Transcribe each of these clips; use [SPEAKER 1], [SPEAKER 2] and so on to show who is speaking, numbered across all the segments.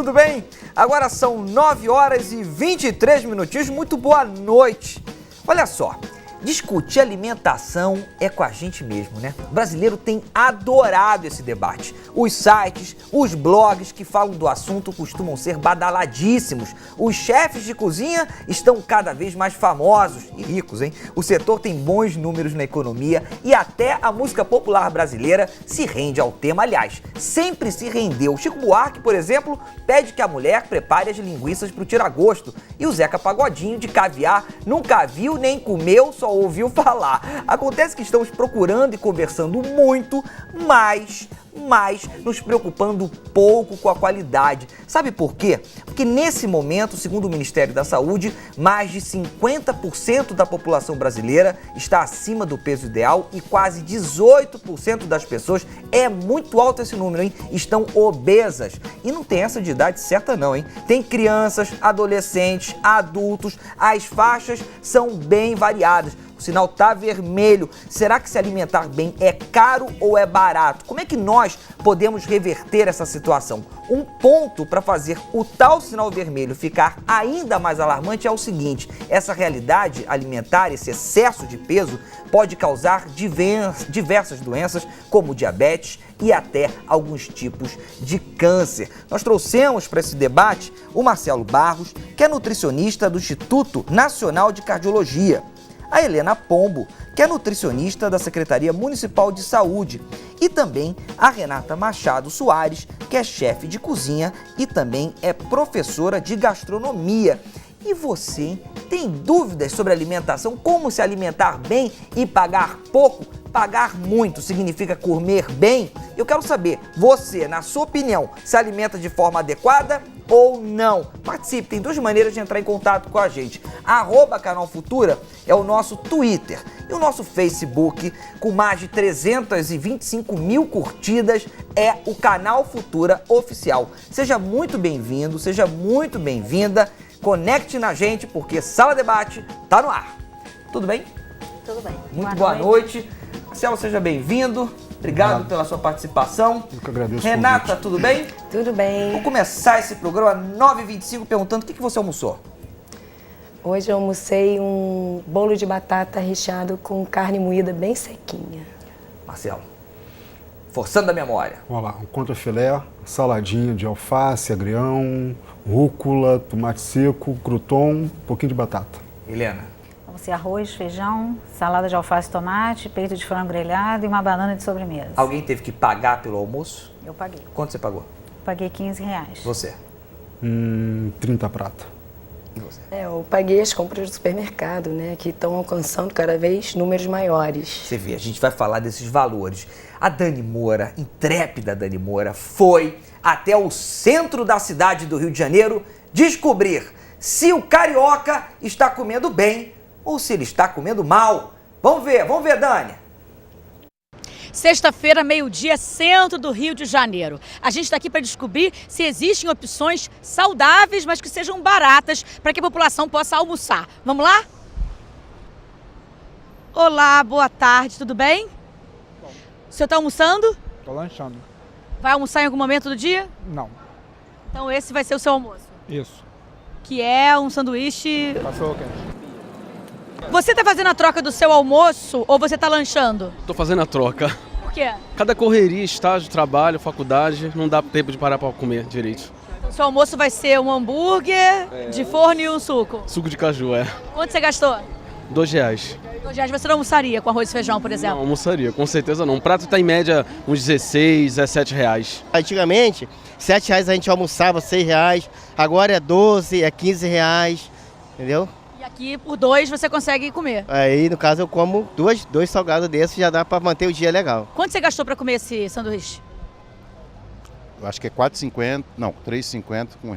[SPEAKER 1] tudo bem? Agora são 9 horas e 23 minutinhos, muito boa noite. Olha só, discutir alimentação é com a gente mesmo, né? O brasileiro tem adorado esse debate. Os sites, os blogs que falam do assunto costumam ser badaladíssimos. Os chefes de cozinha estão cada vez mais famosos e ricos, hein? O setor tem bons números na economia e até a música popular brasileira se rende ao tema. Aliás, sempre se rendeu. Chico Buarque, por exemplo, pede que a mulher prepare as linguiças para o tiragosto. E o Zeca Pagodinho, de caviar, nunca viu nem comeu, só ouviu falar. Acontece que estamos procurando e conversando muito, mas nos preocupando pouco com a qualidade. Sabe por quê? Porque nesse momento, segundo o Ministério da Saúde, mais de 50% da população brasileira está acima do peso ideal e quase 18% das pessoas, é muito alto esse número, hein? Estão obesas. E não tem essa de idade certa não, hein? Tem crianças, adolescentes, adultos, as faixas são bem variadas. O sinal tá vermelho. Será que se alimentar bem é caro ou é barato? Como é que nós podemos reverter essa situação? Um ponto para fazer o tal sinal vermelho ficar ainda mais alarmante é o seguinte: essa realidade alimentar, esse excesso de peso, pode causar diversas doenças, como diabetes e até alguns tipos de câncer. Nós trouxemos para esse debate o Marcelo Barros, que é nutricionista do Instituto Nacional de Cardiologia, a Helena Pombo, que é nutricionista da Secretaria Municipal de Saúde, e também a Renata Machado Soares, que é chefe de cozinha e também é professora de gastronomia. E você, hein? Tem dúvidas sobre alimentação? Como se alimentar bem e pagar pouco? Pagar muito significa comer bem? Eu quero saber, você, na sua opinião, se alimenta de forma adequada ou não? Participe, tem duas maneiras de entrar em contato com a gente. @Canal Futura é o nosso Twitter e o nosso Facebook, com mais de 325 mil curtidas, é o Canal Futura Oficial. Seja muito bem-vindo, seja muito bem-vinda, conecte na gente porque Sala Debate tá no ar. Tudo bem?
[SPEAKER 2] Tudo bem.
[SPEAKER 1] Muito boa noite. Marcelo, seja bem-vindo. Obrigado pela sua participação.
[SPEAKER 3] Eu que agradeço.
[SPEAKER 1] Renata, tudo bem?
[SPEAKER 2] Tudo bem.
[SPEAKER 1] Vou começar esse programa 9h25 perguntando o que você almoçou.
[SPEAKER 2] Hoje eu almocei um bolo de batata recheado com carne moída bem sequinha.
[SPEAKER 1] Marcelo, forçando a memória.
[SPEAKER 3] Vamos lá, um contrafilé, saladinha de alface, agrião, rúcula, tomate seco, crouton, um pouquinho de batata.
[SPEAKER 1] Helena.
[SPEAKER 4] Almocei arroz, feijão, salada de alface e tomate, peito de frango grelhado e uma banana de sobremesa.
[SPEAKER 1] Alguém teve que pagar pelo almoço?
[SPEAKER 4] Eu paguei.
[SPEAKER 1] Quanto você pagou?
[SPEAKER 4] Paguei R$15.
[SPEAKER 1] Você?
[SPEAKER 3] 30 prata.
[SPEAKER 1] E você?
[SPEAKER 2] Eu paguei as compras do supermercado, né? Que estão alcançando cada vez números maiores.
[SPEAKER 1] Você vê, a gente vai falar desses valores. A Dani Moura, intrépida Dani Moura, foi até o centro da cidade do Rio de Janeiro descobrir se o carioca está comendo bem ou se ele está comendo mal. Vamos ver, Dani.
[SPEAKER 5] Sexta-feira, meio-dia, centro do Rio de Janeiro. A gente está aqui para descobrir se existem opções saudáveis, mas que sejam baratas para que a população possa almoçar. Vamos lá? Olá, boa tarde, tudo bem?
[SPEAKER 6] Bom.
[SPEAKER 5] O senhor está almoçando?
[SPEAKER 6] Tô lanchando.
[SPEAKER 5] Vai almoçar em algum momento do dia?
[SPEAKER 6] Não.
[SPEAKER 5] Então esse vai ser o seu almoço,
[SPEAKER 6] Isso.
[SPEAKER 5] que é um sanduíche...
[SPEAKER 6] Cachorro quente.
[SPEAKER 5] Você está fazendo a troca do seu almoço ou você está lanchando?
[SPEAKER 7] Tô fazendo a troca.
[SPEAKER 5] Por quê?
[SPEAKER 7] Cada correria, estágio, trabalho, faculdade, não dá tempo de parar para comer direito.
[SPEAKER 5] Então seu almoço vai ser um hambúrguer de forno e um suco.
[SPEAKER 7] Suco de caju, é.
[SPEAKER 5] Quanto você gastou?
[SPEAKER 7] R$2.
[SPEAKER 5] R$2 você não almoçaria com arroz e feijão, por
[SPEAKER 7] Não,
[SPEAKER 5] exemplo?
[SPEAKER 7] almoçaria, com certeza não. Um prato tá em média uns 16, 17 reais.
[SPEAKER 8] Antigamente, R$7 a gente almoçava, R$6. Agora é 12, é R$15, entendeu?
[SPEAKER 5] E aqui por 2 você consegue comer.
[SPEAKER 8] Aí, no caso, eu como dois salgados desses, já dá para manter o dia legal.
[SPEAKER 5] Quanto você gastou para comer esse sanduíche?
[SPEAKER 9] Eu acho que é R$4,50, não, R$3,50 com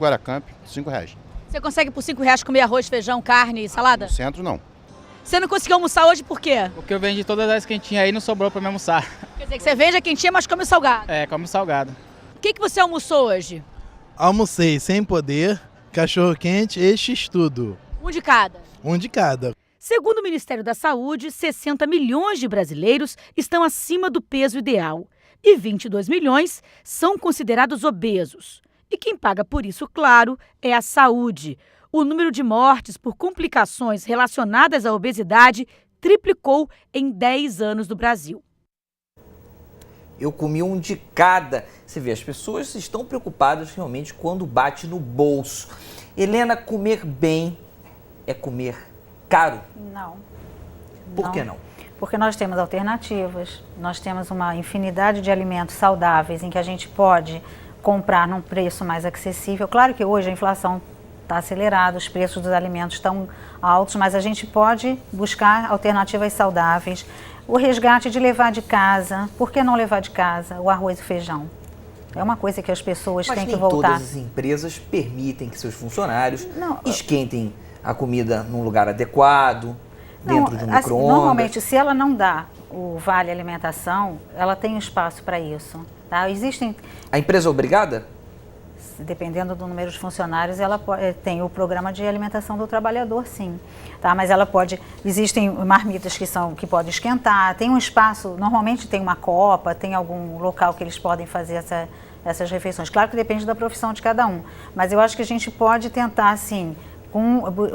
[SPEAKER 9] Guaracamp, R$5.
[SPEAKER 5] Você consegue por R$5 comer arroz, feijão, carne e salada?
[SPEAKER 9] No centro, não.
[SPEAKER 5] Você não conseguiu almoçar hoje por quê?
[SPEAKER 6] Porque eu vendi todas as quentinhas aí e não sobrou pra me almoçar.
[SPEAKER 5] Quer dizer que você vende a quentinha, mas come o salgado.
[SPEAKER 6] É, como salgado.
[SPEAKER 5] O que você almoçou hoje?
[SPEAKER 10] Almocei sem poder, cachorro quente e x-tudo.
[SPEAKER 5] Um de cada.
[SPEAKER 10] Um de cada.
[SPEAKER 5] Segundo o Ministério da Saúde, 60 milhões de brasileiros estão acima do peso ideal e 22 milhões são considerados obesos. E quem paga por isso, claro, é a saúde. O número de mortes por complicações relacionadas à obesidade triplicou em 10 anos no Brasil.
[SPEAKER 1] Eu comi um de cada. Você vê, as pessoas estão preocupadas realmente quando bate no bolso. Helena, comer bem é comer caro?
[SPEAKER 4] Não.
[SPEAKER 1] Por que não?
[SPEAKER 4] Porque nós temos alternativas, nós temos uma infinidade de alimentos saudáveis em que a gente pode comprar num preço mais acessível. Claro que hoje a inflação está acelerada, os preços dos alimentos estão altos, mas a gente pode buscar alternativas saudáveis. O resgate de levar de casa, por que não levar de casa o arroz e feijão? É uma coisa que as pessoas têm que voltar.
[SPEAKER 1] Mas todas as empresas permitem que seus funcionários esquentem a comida num lugar adequado, dentro de um micro-ondas.
[SPEAKER 4] Normalmente, se ela não dá o vale alimentação, ela tem espaço para isso. Tá?
[SPEAKER 1] A empresa é obrigada?
[SPEAKER 4] Dependendo do número de funcionários, ela tem o programa de alimentação do trabalhador, sim. Tá? Mas ela pode... Existem marmitas que podem esquentar, tem um espaço, normalmente tem uma copa, tem algum local que eles podem fazer essas refeições. Claro que depende da profissão de cada um, mas eu acho que a gente pode tentar, assim,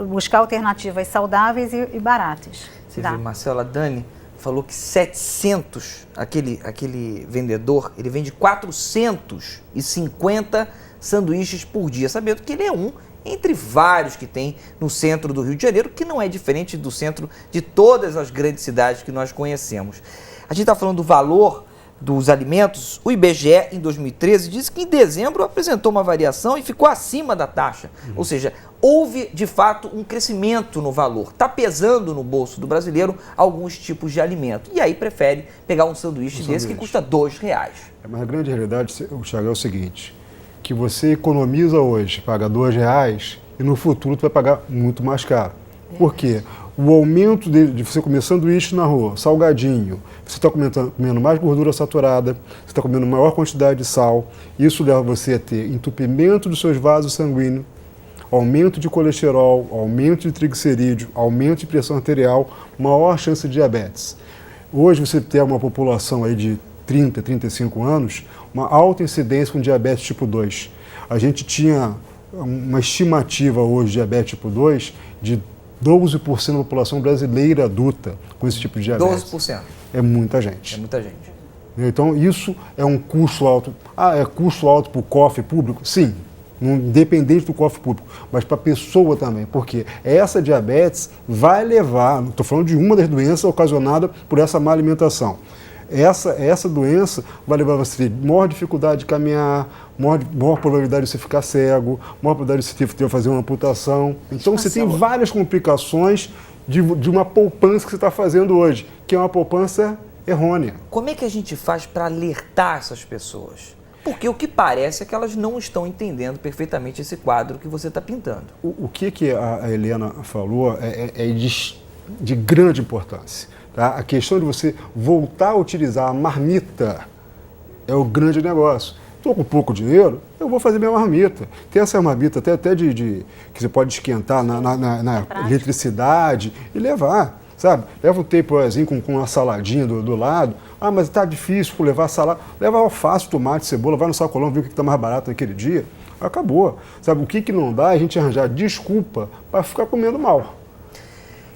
[SPEAKER 4] buscar alternativas saudáveis e baratas.
[SPEAKER 1] Você viu, Marcela, Dani falou que 700, aquele vendedor, ele vende 450 sanduíches por dia, sabendo que ele é um entre vários que tem no centro do Rio de Janeiro, que não é diferente do centro de todas as grandes cidades que nós conhecemos. A gente está falando do valor dos alimentos. O IBGE, em 2013, disse que em dezembro apresentou uma variação e ficou acima da taxa. Ou seja, houve, de fato, um crescimento no valor. Está pesando no bolso do brasileiro alguns tipos de alimento. E aí prefere pegar um sanduíche desse que custa R$2.
[SPEAKER 3] Mas a grande realidade, Thiago, é o seguinte, que você economiza hoje, paga R$2 e no futuro tu vai pagar muito mais caro. Por quê? O aumento de você comer sanduíche na rua, salgadinho, você está comendo mais gordura saturada, você está comendo maior quantidade de sal, isso leva você a ter entupimento dos seus vasos sanguíneos, aumento de colesterol, aumento de triglicerídeo, aumento de pressão arterial, maior chance de diabetes. Hoje você tem uma população aí de 30, 35 anos, uma alta incidência com diabetes tipo 2. A gente tinha uma estimativa hoje de diabetes tipo 2 de 12% da população brasileira adulta com esse tipo de diabetes.
[SPEAKER 1] 12%.
[SPEAKER 3] É muita gente.
[SPEAKER 1] É muita gente.
[SPEAKER 3] Então, isso é um custo alto. É custo alto para o cofre público? Sim, independente do cofre público, mas para a pessoa também, porque essa diabetes vai levar, estou falando de uma das doenças ocasionadas por essa má alimentação. Essa doença vai levar você a ter maior dificuldade de caminhar, maior probabilidade de você ficar cego, maior probabilidade de você ter que fazer uma amputação. Então você tem várias complicações de uma poupança que você está fazendo hoje, que é uma poupança errônea.
[SPEAKER 1] Como é que a gente faz para alertar essas pessoas? Porque o que parece é que elas não estão entendendo perfeitamente esse quadro que você está pintando.
[SPEAKER 3] O que a Helena falou é de grande importância. Tá? A questão de você voltar a utilizar a marmita é o grande negócio. Estou com pouco dinheiro, eu vou fazer minha marmita. Tem essa marmita até que você pode esquentar na eletricidade e levar, sabe? Leva um tapewarezinho com uma saladinha do lado. Ah, mas está difícil por levar salada. Leva alface, tomate, cebola, vai no sacolão, vê o que está mais barato naquele dia. Acabou. Sabe, o que não dá é a gente arranjar desculpa para ficar comendo mal.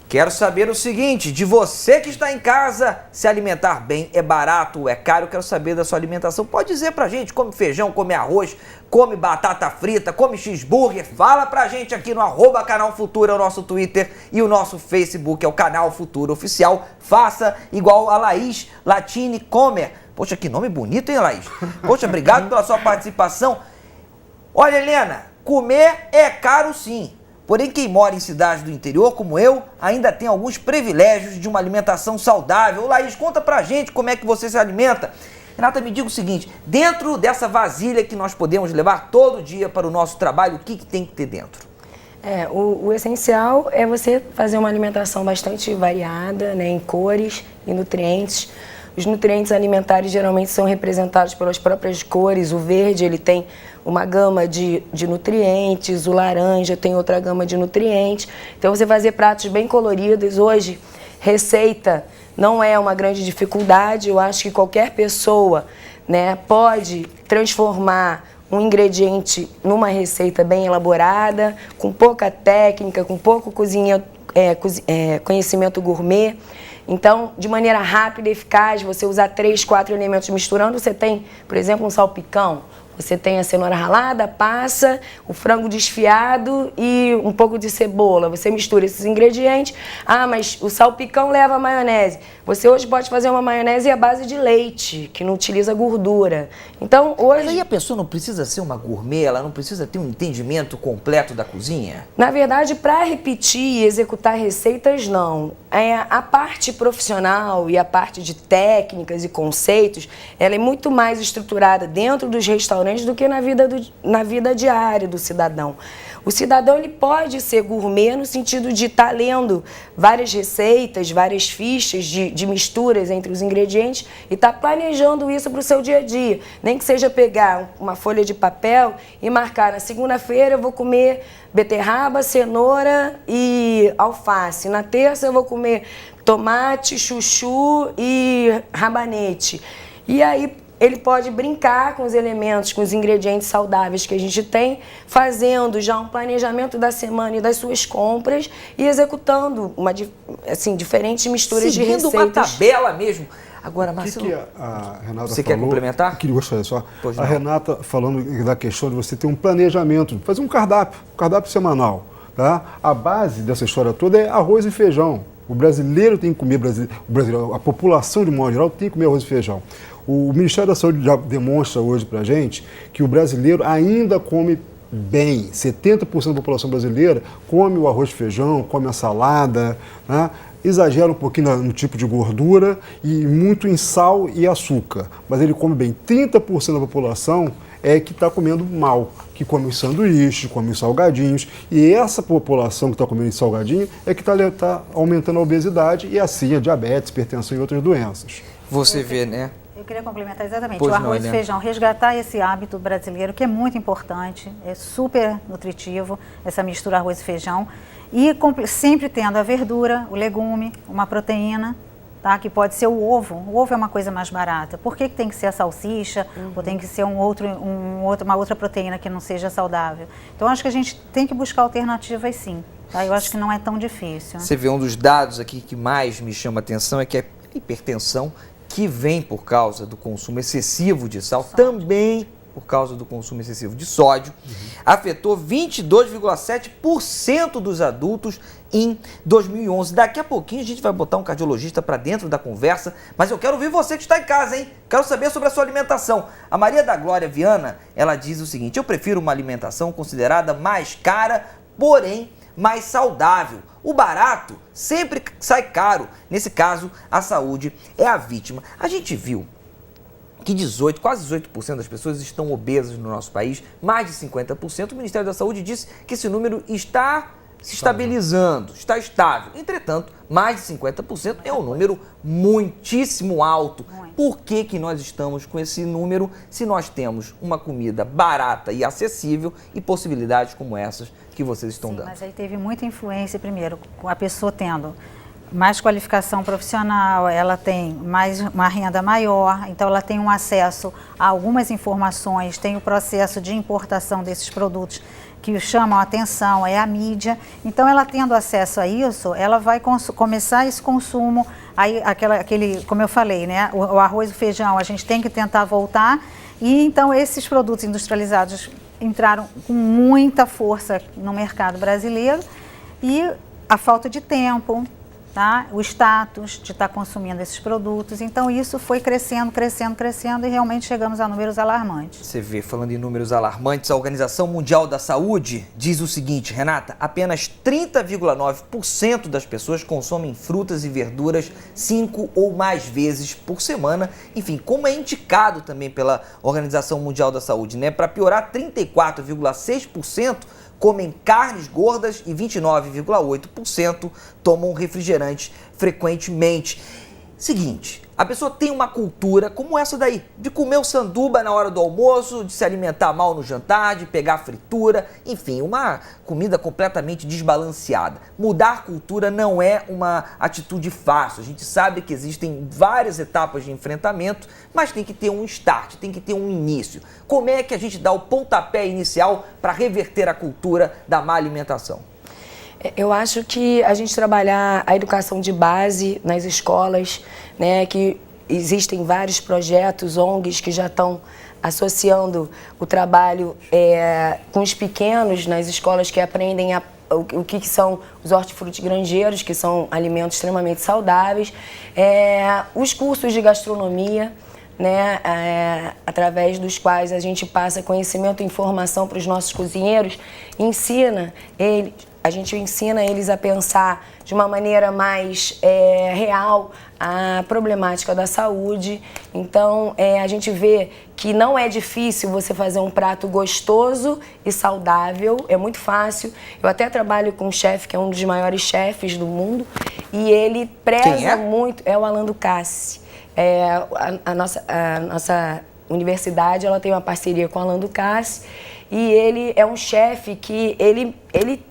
[SPEAKER 1] Quero saber o seguinte, de você que está em casa, se alimentar bem é barato ou é caro? Quero saber da sua alimentação. Pode dizer pra gente, come feijão, come arroz, come batata frita, come cheeseburger? Fala pra gente aqui no @Canal Futuro, é o nosso Twitter, e o nosso Facebook é o Canal Futuro Oficial. Faça igual a Laís Latini Comer. Poxa, que nome bonito, hein, Laís? Poxa, obrigado pela sua participação. Olha, Helena, comer é caro sim. Porém, quem mora em cidades do interior, como eu, ainda tem alguns privilégios de uma alimentação saudável. Ô, Laís, conta pra gente como é que você se alimenta. Renata, me diga o seguinte, dentro dessa vasilha que nós podemos levar todo dia para o nosso trabalho, o que tem que ter dentro?
[SPEAKER 2] O essencial é você fazer uma alimentação bastante variada, né, em cores e nutrientes. Os nutrientes alimentares geralmente são representados pelas próprias cores. O verde, ele tem uma gama de nutrientes, o laranja tem outra gama de nutrientes. Então, você fazer pratos bem coloridos. Hoje, receita não é uma grande dificuldade. Eu acho que qualquer pessoa, né, pode transformar um ingrediente numa receita bem elaborada, com pouca técnica, com pouco conhecimento gourmet. Então, de maneira rápida e eficaz, você usar 3, 4 elementos misturando, você tem, por exemplo, um salpicão. Você tem a cenoura ralada, a passa, o frango desfiado e um pouco de cebola. Você mistura esses ingredientes. Ah, mas o salpicão leva maionese. Você hoje pode fazer uma maionese à base de leite, que não utiliza gordura. Então, hoje...
[SPEAKER 1] Mas aí a pessoa não precisa ser uma gourmet, ela não precisa ter um entendimento completo da cozinha?
[SPEAKER 2] Na verdade, para repetir e executar receitas, não. A parte profissional e a parte de técnicas e conceitos, ela é muito mais estruturada dentro dos restaurantes do que na vida diária do cidadão. O cidadão ele pode ser gourmet no sentido de estar lendo várias receitas, várias fichas de misturas entre os ingredientes e estar planejando isso para o seu dia a dia. Nem que seja pegar uma folha de papel e marcar, na segunda-feira eu vou comer beterraba, cenoura e alface. Na terça eu vou comer tomate, chuchu e rabanete. E aí ele pode brincar com os elementos, com os ingredientes saudáveis que a gente tem, fazendo já um planejamento da semana e das suas compras e executando diferentes misturas de receitas.
[SPEAKER 1] Seguindo uma tabela mesmo. Agora, Marcelo,
[SPEAKER 3] a Renata
[SPEAKER 1] você
[SPEAKER 3] falou,
[SPEAKER 1] quer complementar?
[SPEAKER 3] Eu gostaria só. A Renata falando da questão de você ter um planejamento, fazer um cardápio semanal. Tá? A base dessa história toda é arroz e feijão. O brasileiro tem que comer, a população de modo geral tem que comer arroz e feijão. O Ministério da Saúde já demonstra hoje para a gente que o brasileiro ainda come bem. 70% da população brasileira come o arroz e feijão, come a salada, né? Exagera um pouquinho no tipo de gordura e muito em sal e açúcar. Mas ele come bem. 30% da população é que está comendo mal, que come os sanduíches, come os salgadinhos. E essa população que está comendo salgadinho é que está aumentando a obesidade e assim a diabetes, hipertensão e outras doenças.
[SPEAKER 1] Você vê, né?
[SPEAKER 4] Eu queria complementar exatamente.
[SPEAKER 1] Pois
[SPEAKER 4] o arroz
[SPEAKER 1] não,
[SPEAKER 4] e feijão, resgatar esse hábito brasileiro, que é muito importante, é super nutritivo, essa mistura arroz e feijão. E sempre tendo a verdura, o legume, uma proteína, tá? Que pode ser o ovo. O ovo é uma coisa mais barata. Por que tem que ser a salsicha ou tem que ser uma outra proteína que não seja saudável? Então, acho que a gente tem que buscar alternativas sim. Tá? Eu acho que não é tão difícil.
[SPEAKER 1] Você vê um dos dados aqui que mais me chama a atenção é que a hipertensão que vem por causa do consumo excessivo de sal, também por causa do consumo excessivo de sódio, afetou 22,7% dos adultos em 2011. Daqui a pouquinho a gente vai botar um cardiologista para dentro da conversa, mas eu quero ouvir você que está em casa, hein? Quero saber sobre a sua alimentação. A Maria da Glória Viana, ela diz o seguinte: eu prefiro uma alimentação considerada mais cara, porém mais saudável. O barato sempre sai caro. Nesse caso, a saúde é a vítima. A gente viu que quase 18% das pessoas estão obesas no nosso país, mais de 50%. O Ministério da Saúde disse que esse número está se estabilizando, está estável. Entretanto, mais de 50% é um número muitíssimo alto. Por que nós estamos com esse número se nós temos uma comida barata e acessível e possibilidades como essas que vocês estão dando?
[SPEAKER 4] Mas aí teve muita influência, primeiro, com a pessoa tendo mais qualificação profissional, ela tem mais uma renda maior, então ela tem um acesso a algumas informações, tem o processo de importação desses produtos que chamam a atenção, é a mídia. Então, ela tendo acesso a isso, ela vai começar esse consumo, aí como eu falei, né, o arroz e o feijão, a gente tem que tentar voltar, e então esses produtos industrializados entraram com muita força no mercado brasileiro, e a falta de tempo, tá? O status de estar consumindo esses produtos. Então, isso foi crescendo e realmente chegamos a números alarmantes.
[SPEAKER 1] Você vê, falando em números alarmantes, a Organização Mundial da Saúde diz o seguinte, Renata: apenas 30,9% das pessoas consomem frutas e verduras 5 ou mais vezes por semana. Enfim, como é indicado também pela Organização Mundial da Saúde, né? Para piorar, 34,6% comem carnes gordas e 29,8% tomam refrigerantes frequentemente. Seguinte, a pessoa tem uma cultura como essa daí, de comer o sanduba na hora do almoço, de se alimentar mal no jantar, de pegar fritura, enfim, uma comida completamente desbalanceada. Mudar a cultura não é uma atitude fácil. A gente sabe que existem várias etapas de enfrentamento, mas tem que ter um start, tem que ter um início. Como é que a gente dá o pontapé inicial para reverter a cultura da má alimentação?
[SPEAKER 2] Eu acho que a gente trabalhar a educação de base nas escolas, né, que existem vários projetos, ONGs, que já estão associando o trabalho com os pequenos nas escolas que aprendem o que são os hortifrutigranjeiros, que são alimentos extremamente saudáveis, os cursos de gastronomia, né, através dos quais a gente passa conhecimento e informação para os nossos cozinheiros, a gente ensina eles a pensar de uma maneira mais real a problemática da saúde. Então, a gente vê que não é difícil você fazer um prato gostoso e saudável, é muito fácil. Eu até trabalho com um chefe que é um dos maiores chefes do mundo e ele preza muito, é o Alain Ducasse. A nossa universidade ela tem uma parceria com o Alain Ducasse e ele é um chefe que ele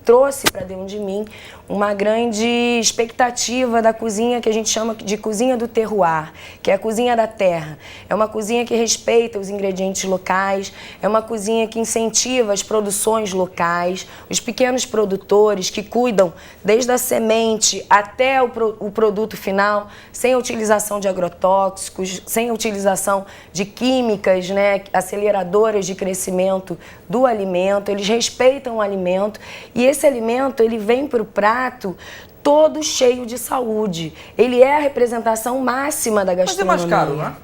[SPEAKER 2] trouxe para dentro de mim uma grande expectativa da cozinha que a gente chama de cozinha do terroir, que é a cozinha da terra. É uma cozinha que respeita os ingredientes locais, é uma cozinha que incentiva as produções locais, os pequenos produtores que cuidam desde a semente até o produto final, sem a utilização de agrotóxicos, sem a utilização de químicas, né, aceleradoras de crescimento do alimento. Eles respeitam o alimento e esse alimento ele vem para o prato todo cheio de saúde. Ele é a representação máxima da gastronomia.
[SPEAKER 1] Mas é mais caro, não é?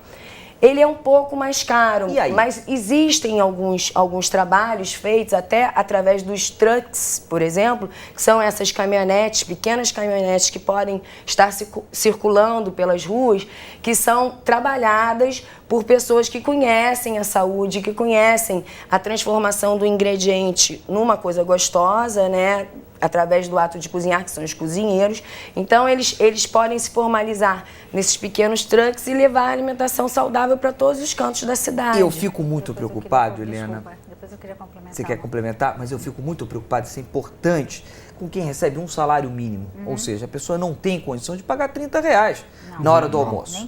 [SPEAKER 2] Ele é um pouco mais caro,
[SPEAKER 1] e aí?
[SPEAKER 2] Mas existem alguns trabalhos feitos até através dos trucks, por exemplo, que são essas caminhonetes, pequenas caminhonetes que podem estar circulando pelas ruas, que são trabalhadas por pessoas que conhecem a saúde, que conhecem a transformação do ingrediente numa coisa gostosa, né? Através do ato de cozinhar, que são os cozinheiros. Então, eles podem se formalizar nesses pequenos trucks e levar a alimentação saudável para todos os cantos da cidade.
[SPEAKER 1] Eu fico muito preocupado, Helena.
[SPEAKER 4] Desculpa, depois eu queria complementar.
[SPEAKER 1] Você quer complementar? Mas eu fico muito preocupado, isso é importante, com quem recebe um salário mínimo. Ou seja, a pessoa não tem condição de pagar R$30 na hora do almoço.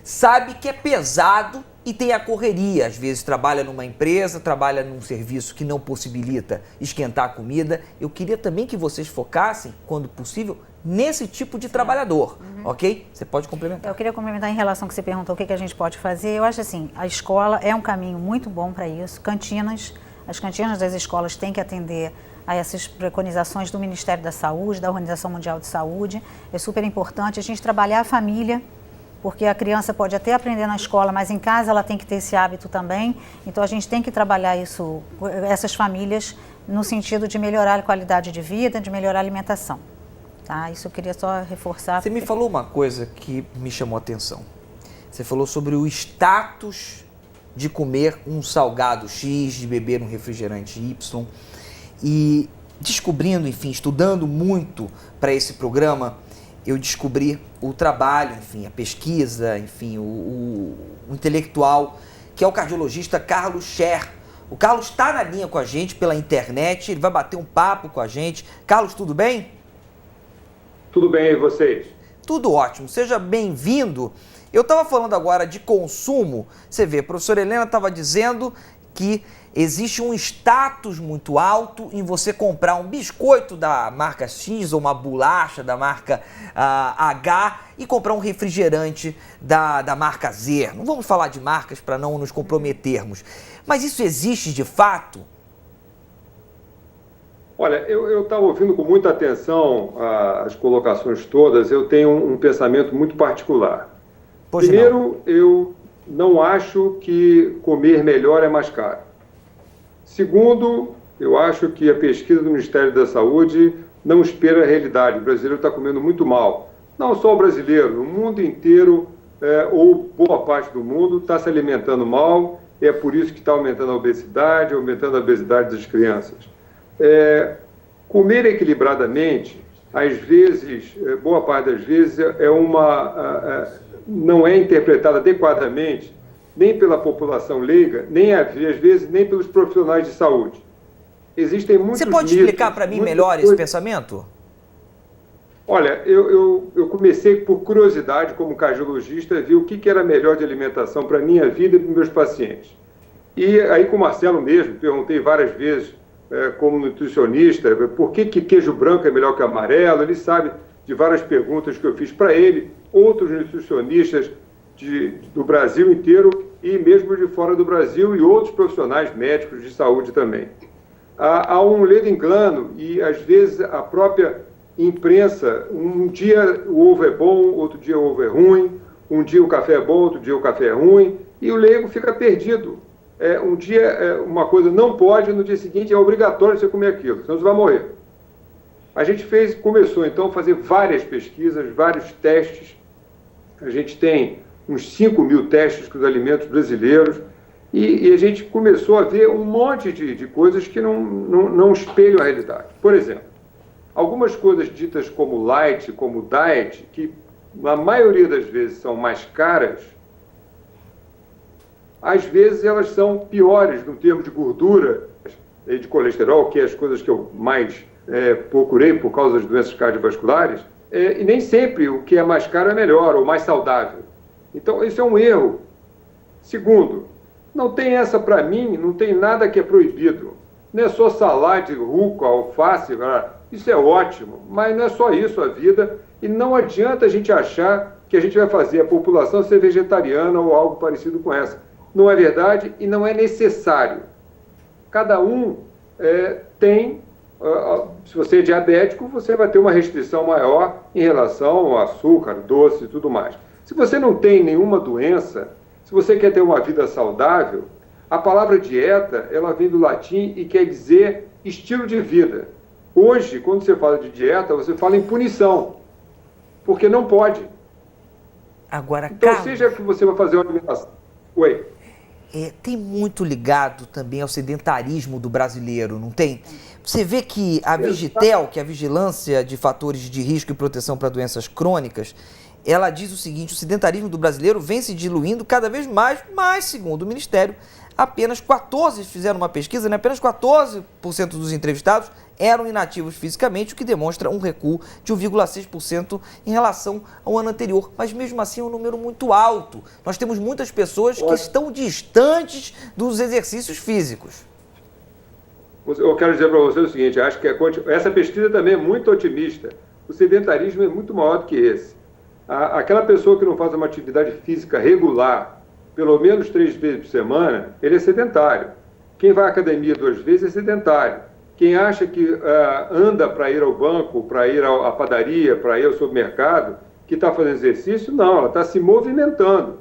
[SPEAKER 1] Sabe que é pesado e tem a correria. Às vezes trabalha numa empresa, trabalha num serviço que não possibilita esquentar a comida. Eu queria também que vocês focassem, quando possível, nesse tipo de trabalhador, ok? Você pode complementar.
[SPEAKER 4] Eu queria complementar em relação ao que você perguntou, o que a gente pode fazer. Eu acho assim, a escola é um caminho muito bom para isso. As cantinas das escolas têm que atender a essas preconizações do Ministério da Saúde, da Organização Mundial de Saúde. É super importante a gente trabalhar a família, porque a criança pode até aprender na escola, mas em casa ela tem que ter esse hábito também. Então a gente tem que trabalhar isso, essas famílias, no sentido de melhorar a qualidade de vida, de melhorar a alimentação. Tá? Isso eu queria só reforçar.
[SPEAKER 1] Você me falou uma coisa que me chamou a atenção. Você falou sobre o status de comer um salgado X, de beber um refrigerante Y. E descobrindo, enfim, estudando muito para esse programa, eu descobri o trabalho, enfim, a pesquisa, enfim, o intelectual, que é o cardiologista Carlos Scher. O Carlos está na linha com a gente pela internet, ele vai bater um papo com a gente. Carlos, tudo bem?
[SPEAKER 11] Tudo bem, e vocês?
[SPEAKER 1] Tudo ótimo, seja bem-vindo. Eu estava falando agora de consumo, você vê, a professora Helena estava dizendo que existe um status muito alto em você comprar um biscoito da marca X ou uma bolacha da marca H e comprar um refrigerante da marca Z. Não vamos falar de marcas para não nos comprometermos, mas isso existe de fato?
[SPEAKER 11] Olha, eu estava ouvindo com muita atenção as colocações todas. Eu tenho um pensamento muito particular. Primeiro, eu não acho que comer melhor é mais caro. Segundo, eu acho que a pesquisa do Ministério da Saúde não espera a realidade. O brasileiro está comendo muito mal. Não só o brasileiro, o mundo inteiro, ou boa parte do mundo, está se alimentando mal. É por isso que está aumentando a obesidade das crianças. Comer equilibradamente, às vezes, boa parte das vezes, não é interpretada adequadamente nem pela população leiga, nem às vezes nem pelos profissionais de saúde. Existem muitos
[SPEAKER 1] Você pode
[SPEAKER 11] mitos,
[SPEAKER 1] explicar para mim melhor esse pensamento?
[SPEAKER 11] Olha, eu comecei por curiosidade como cardiologista, vi o que era melhor de alimentação para a minha vida e para os meus pacientes. E aí com o Marcelo mesmo, perguntei várias vezes, como nutricionista, por que queijo branco é melhor que amarelo. Ele sabe de várias perguntas que eu fiz para ele, outros nutricionistas do Brasil inteiro e mesmo de fora do Brasil e outros profissionais médicos de saúde também. Há um ledo engano e às vezes a própria imprensa, um dia o ovo é bom, outro dia o ovo é ruim, um dia o café é bom, outro dia o café é ruim, e o leigo fica perdido. Um dia uma coisa não pode, no dia seguinte é obrigatório você comer aquilo, senão você vai morrer. A gente começou então a fazer várias pesquisas, vários testes. A gente tem uns 5.000 testes com os alimentos brasileiros, e a gente começou a ver um monte de coisas que não espelham a realidade. Por exemplo, algumas coisas ditas como light, como diet, que na maioria das vezes são mais caras, às vezes elas são piores no termo de gordura e de colesterol, que é as coisas que eu mais procurei por causa das doenças cardiovasculares, e nem sempre o que é mais caro é melhor ou mais saudável. Então, isso é um erro. Segundo, não tem essa para mim, não tem nada que é proibido. Não é só salada, rúcula, alface, isso é ótimo, mas não é só isso a vida, e não adianta a gente achar que a gente vai fazer a população ser vegetariana ou algo parecido com essa. Não é verdade e não é necessário. Cada um tem, se você é diabético, você vai ter uma restrição maior em relação ao açúcar, doce e tudo mais. Se você não tem nenhuma doença, se você quer ter uma vida saudável, a palavra dieta, ela vem do latim e quer dizer estilo de vida. Hoje, quando você fala de dieta, você fala em punição, porque não pode.
[SPEAKER 1] Agora,
[SPEAKER 11] então,
[SPEAKER 1] Carlos,
[SPEAKER 11] seja que você vai fazer uma alimentação. Oi.
[SPEAKER 1] Tem muito ligado também ao sedentarismo do brasileiro, não tem? Você vê que a Vigitel, que é a Vigilância de Fatores de Risco e Proteção para Doenças Crônicas, ela diz o seguinte: o sedentarismo do brasileiro vem se diluindo cada vez mais, mas, segundo o Ministério, apenas 14%, fizeram uma pesquisa, né? Apenas 14% dos entrevistados eram inativos fisicamente, o que demonstra um recuo de 1,6% em relação ao ano anterior. Mas mesmo assim é um número muito alto. Nós temos muitas pessoas que estão distantes dos exercícios físicos.
[SPEAKER 11] Eu quero dizer para você o seguinte, acho que essa pesquisa também é muito otimista. O sedentarismo é muito maior do que esse. Aquela pessoa que não faz uma atividade física regular, pelo menos 3 vezes por semana, ele é sedentário. Quem vai à academia 2 vezes é sedentário. Quem acha que anda para ir ao banco, para ir à padaria, para ir ao supermercado, que está fazendo exercício, não, ela está se movimentando.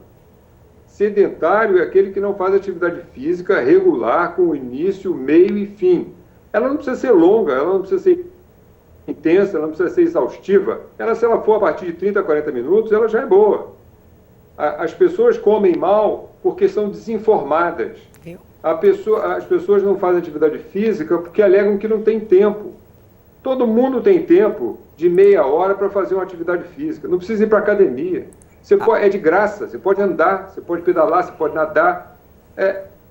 [SPEAKER 11] Sedentário é aquele que não faz atividade física regular com início, meio e fim. Ela não precisa ser longa, ela não precisa ser intensa, ela não precisa ser exaustiva. Se ela for a partir de 30, 40 minutos, ela já é boa. As pessoas comem mal porque são desinformadas. As pessoas não fazem atividade física porque alegam que não tem tempo. Todo mundo tem tempo de meia hora para fazer uma atividade física. Não precisa ir para a academia. É de graça, você pode andar, você pode pedalar, você pode nadar.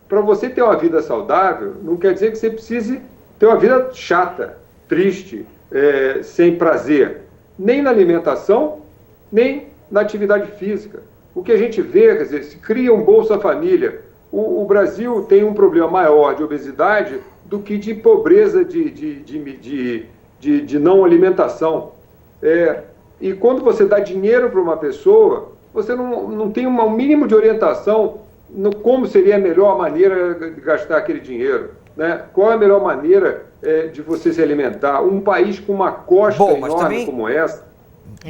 [SPEAKER 11] Para você ter uma vida saudável, não quer dizer que você precise ter uma vida chata, triste, sem prazer. Nem na alimentação, nem na atividade física. O que a gente vê, quer dizer, se cria um Bolsa Família. O Brasil tem um problema maior de obesidade do que de pobreza de não alimentação. E quando você dá dinheiro para uma pessoa, você não tem um mínimo de orientação no como seria a melhor maneira de gastar aquele dinheiro. Né? Qual é a melhor maneira de você se alimentar? Um país com uma costa enorme também, como essa.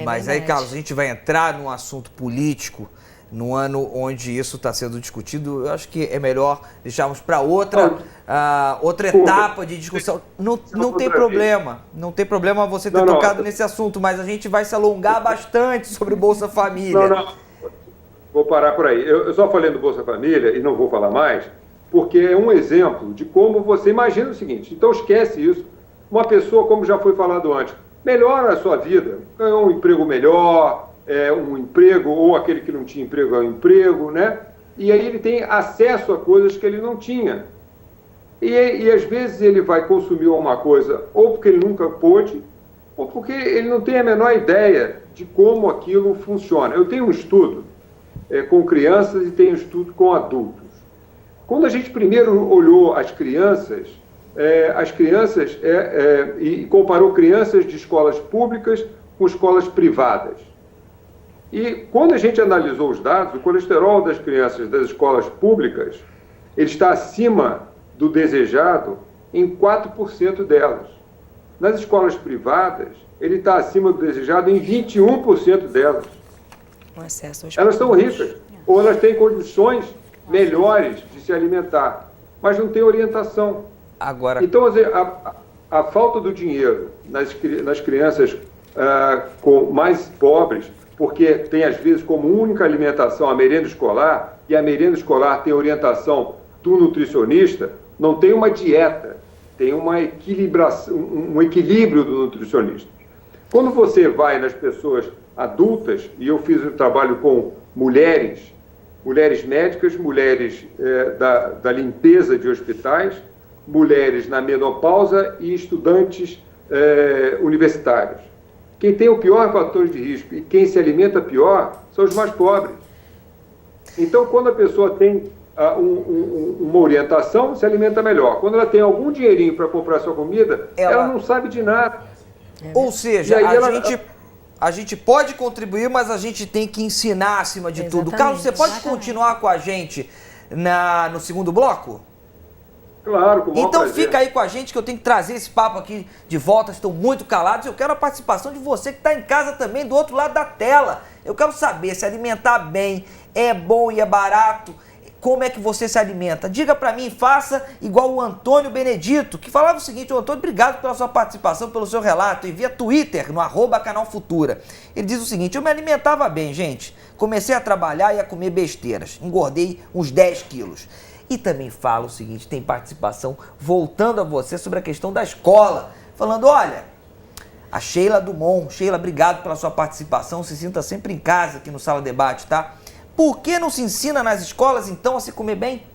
[SPEAKER 1] Mas aí, Carlos, a gente vai entrar num assunto político, no ano onde isso está sendo discutido. Eu acho que é melhor deixarmos para outra etapa de discussão. Não tem problema, não tem problema você ter tocado nesse assunto, mas a gente vai se alongar bastante sobre o Bolsa Família.
[SPEAKER 11] Não. Vou parar por aí. Eu só falei do Bolsa Família e não vou falar mais, porque é um exemplo de como você imagina o seguinte. Então esquece isso. Uma pessoa, como já foi falado antes, melhora a sua vida, ganhou um emprego melhor, um emprego, ou aquele que não tinha emprego é um emprego, né? E aí ele tem acesso a coisas que ele não tinha. E às vezes ele vai consumir uma coisa ou porque ele nunca pôde, ou porque ele não tem a menor ideia de como aquilo funciona. Eu tenho um estudo com crianças e tenho um estudo com adultos. Quando a gente primeiro olhou as crianças e comparou crianças de escolas públicas com escolas privadas. E quando a gente analisou os dados, o colesterol das crianças das escolas públicas, ele está acima do desejado em 4% delas. Nas escolas privadas, ele está acima do desejado em 21% delas. Elas são ricas, ou elas têm condições melhores de se alimentar, mas não têm orientação.
[SPEAKER 1] Agora...
[SPEAKER 11] Então, a falta do dinheiro nas crianças mais pobres, porque tem, às vezes, como única alimentação a merenda escolar, e a merenda escolar tem orientação do nutricionista, não tem uma dieta, tem uma equilibração, um equilíbrio do nutricionista. Quando você vai nas pessoas adultas, e eu fiz um trabalho com mulheres médicas, mulheres da limpeza de hospitais, mulheres na menopausa e estudantes universitários. Quem tem o pior fator de risco e quem se alimenta pior são os mais pobres. Então, quando a pessoa tem uma orientação, se alimenta melhor. Quando ela tem algum dinheirinho para comprar sua comida, ela não sabe de nada.
[SPEAKER 1] Ou seja, a gente pode contribuir, mas a gente tem que ensinar acima de tudo. Carlos, você pode continuar com a gente no segundo bloco?
[SPEAKER 11] Claro, com o maior
[SPEAKER 1] Então
[SPEAKER 11] prazer.
[SPEAKER 1] fica aí com a gente que eu tenho que trazer esse papo aqui de volta, estão muito calados. Eu quero a participação de você que está em casa também, do outro lado da tela. Eu quero saber se alimentar bem é bom e é barato. Como é que você se alimenta? Diga pra mim, faça igual o Antônio Benedito, que falava o seguinte: Antônio, obrigado pela sua participação, pelo seu relato, e via Twitter, no @Canal Futura. Ele diz o seguinte: eu me alimentava bem, gente. Comecei a trabalhar e a comer besteiras. Engordei uns 10 quilos. E também fala o seguinte, tem participação, voltando a você, sobre a questão da escola. Falando, olha, a Sheila Dumont. Sheila, obrigado pela sua participação. Se sinta sempre em casa aqui no Sala Debate, tá? Por que não se ensina nas escolas, então, a se comer bem?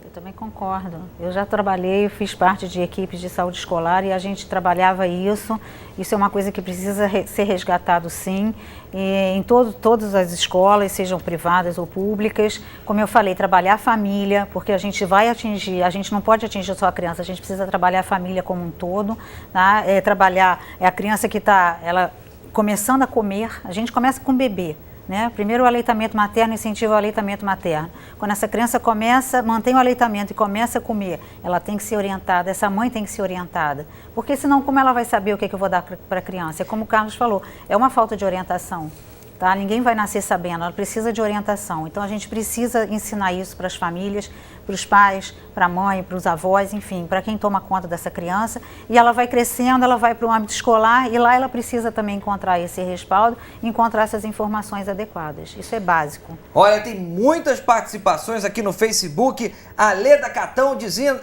[SPEAKER 4] Eu também concordo. Eu já trabalhei, eu fiz parte de equipes de saúde escolar e a gente trabalhava isso. Isso é uma coisa que precisa ser resgatado, sim, e em todas as escolas, sejam privadas ou públicas. Como eu falei, trabalhar a família, porque a gente vai atingir, a gente não pode atingir só a criança, a gente precisa trabalhar a família como um todo, tá? Trabalhar a criança que está começando a comer, a gente começa com o bebê. Né? Primeiro o aleitamento materno, incentiva o aleitamento materno. Quando essa criança mantém o aleitamento e começa a comer, ela tem que ser orientada, essa mãe tem que ser orientada. Porque senão como ela vai saber o que eu vou dar para a criança? É como o Carlos falou, é uma falta de orientação. Tá? Ninguém vai nascer sabendo, ela precisa de orientação. Então a gente precisa ensinar isso para as famílias, para os pais, para a mãe, para os avós, enfim, para quem toma conta dessa criança. E ela vai crescendo, ela vai para o âmbito escolar e lá ela precisa também encontrar esse respaldo, encontrar essas informações adequadas. Isso é básico.
[SPEAKER 1] Olha, tem muitas participações aqui no Facebook. A Leda Catão dizendo,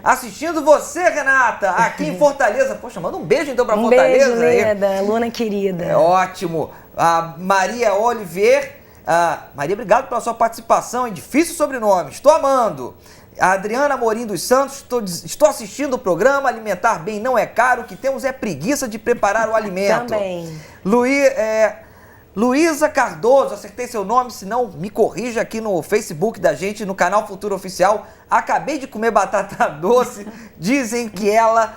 [SPEAKER 1] assistindo você, Renata, aqui em Fortaleza. Poxa, manda um beijo então para Fortaleza.
[SPEAKER 2] Um beijo, Leda, aluna querida.
[SPEAKER 1] É ótimo. A Maria Oliver. Maria, obrigado pela sua participação. É difícil sobrenome. Estou amando. A Adriana Amorim dos Santos. Estou assistindo o programa. Alimentar bem não é caro. O que temos é preguiça de preparar o alimento.
[SPEAKER 2] Também.
[SPEAKER 1] Luísa Cardoso, acertei seu nome, se não me corrija aqui no Facebook da gente, no canal Futuro Oficial. Acabei de comer batata doce, dizem que ela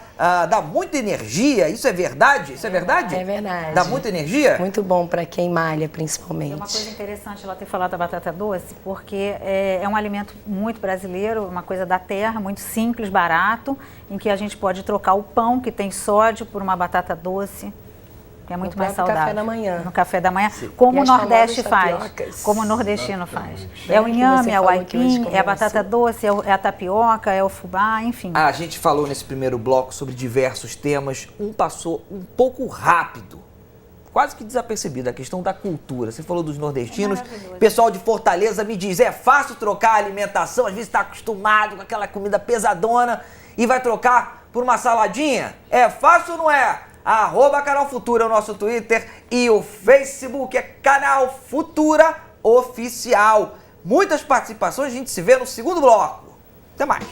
[SPEAKER 1] dá muita energia, isso é verdade? Isso é verdade?
[SPEAKER 2] É verdade.
[SPEAKER 1] Dá muita energia?
[SPEAKER 2] Muito bom para quem malha, principalmente.
[SPEAKER 4] É uma coisa interessante ela ter falado da batata doce, porque é um alimento muito brasileiro, uma coisa da terra, muito simples, barato, em que a gente pode trocar o pão, que tem sódio, por uma batata doce. Que é muito mais saudável.
[SPEAKER 2] No café da manhã.
[SPEAKER 4] No café da manhã, como o Nordeste faz, como o nordestino faz. É o inhame, é o aipim, é a batata doce, é a tapioca, é o fubá, enfim.
[SPEAKER 1] A gente falou nesse primeiro bloco sobre diversos temas, passou um pouco rápido, quase que desapercebido, a questão da cultura. Você falou dos nordestinos, pessoal de Fortaleza me diz, é fácil trocar a alimentação, às vezes está acostumado com aquela comida pesadona e vai trocar por uma saladinha? É fácil ou não é? @Canal Futura é o nosso Twitter e o Facebook é Canal Futura Oficial. Muitas participações, a gente se vê no segundo bloco. Até mais.